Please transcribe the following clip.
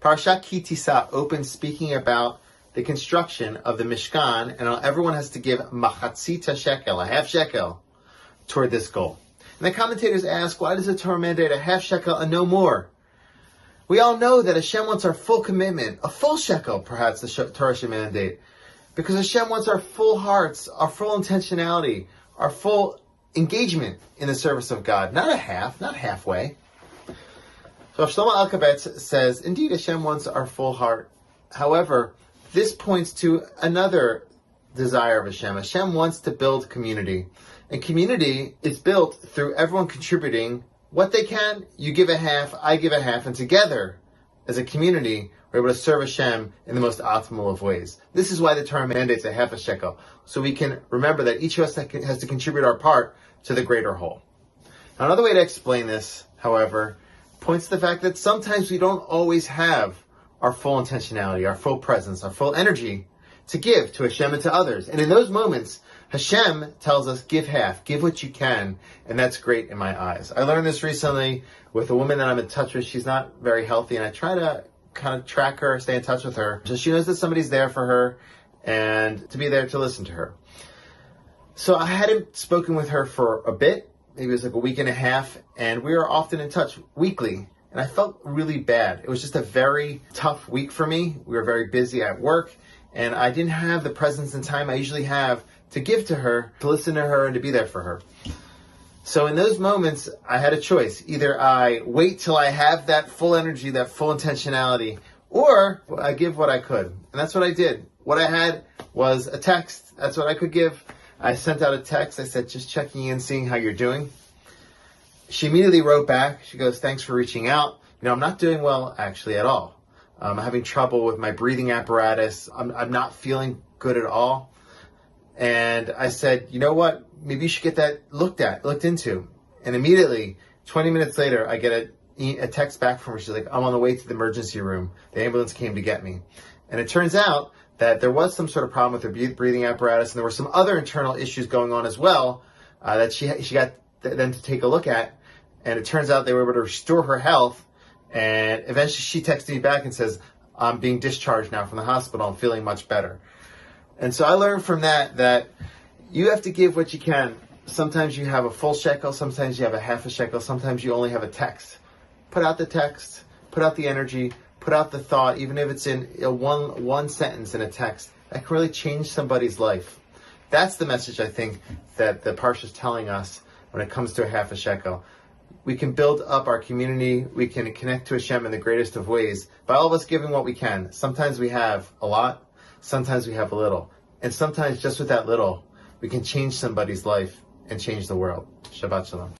Parsha Tisa opens speaking about the construction of the mishkan, and everyone has to give machatzita shekel, a half shekel, toward this goal. And the commentators ask, why does the Torah mandate a half shekel and no more? We all know that Hashem wants our full commitment, a full shekel, perhaps the Torah should mandate, because Hashem wants our full hearts, our full intentionality, our full engagement in the service of God, not a half, not halfway. So Shlomo Alkabetz says, indeed, Hashem wants our full heart. However, this points to another desire of Hashem. Hashem wants to build community. And community is built through everyone contributing what they can. You give a half, I give a half, and together, as a community, we're able to serve Hashem in the most optimal of ways. This is why the Torah mandates a half a shekel, so we can remember that each of us has to contribute our part to the greater whole. Now, another way to explain this, however, points to the fact that sometimes we don't always have our full intentionality, our full presence, our full energy to give to Hashem and to others. And in those moments, Hashem tells us, give half, give what you can, and that's great in my eyes. I learned this recently with a woman that I'm in touch with. She's not very healthy, and I try to kind of track her, stay in touch with her, so she knows that somebody's there for her and to be there to listen to her. So I hadn't spoken with her for a bit, maybe it was like a week and a half, and we were often in touch weekly, and I felt really bad. It was just a very tough week for me. We were very busy at work, and I didn't have the presence and time I usually have to give to her, to listen to her, and to be there for her. So in those moments, I had a choice. Either I wait till I have that full energy, that full intentionality, or I give what I could. And that's what I did. What I had was a text. That's what I could give. I sent out a text. I said, just checking in, seeing how you're doing. She immediately wrote back. She goes, thanks for reaching out. I'm not doing well, actually, at all. I'm having trouble with my breathing apparatus. I'm not feeling good at all. And I said, you know what? Maybe you should get that looked into. And immediately, 20 minutes later, I get a text back from her. She's like, I'm on the way to the emergency room. The ambulance came to get me. And it turns out that there was some sort of problem with her breathing apparatus, and there were some other internal issues going on as well that she got them to take a look at. And it turns out they were able to restore her health. And eventually she texted me back and says, I'm being discharged now from the hospital. I'm feeling much better. And so I learned from that you have to give what you can. Sometimes you have a full shekel, sometimes you have a half a shekel, sometimes you only have a text. Put out the text, put out the energy, put out the thought, even if it's in one sentence in a text. That can really change somebody's life. That's the message, I think, that the Parsha is telling us when it comes to a half a shekel. We can build up our community, we can connect to Hashem in the greatest of ways by all of us giving what we can. Sometimes we have a lot, sometimes we have a little. And sometimes just with that little, we can change somebody's life and change the world. Shabbat Shalom.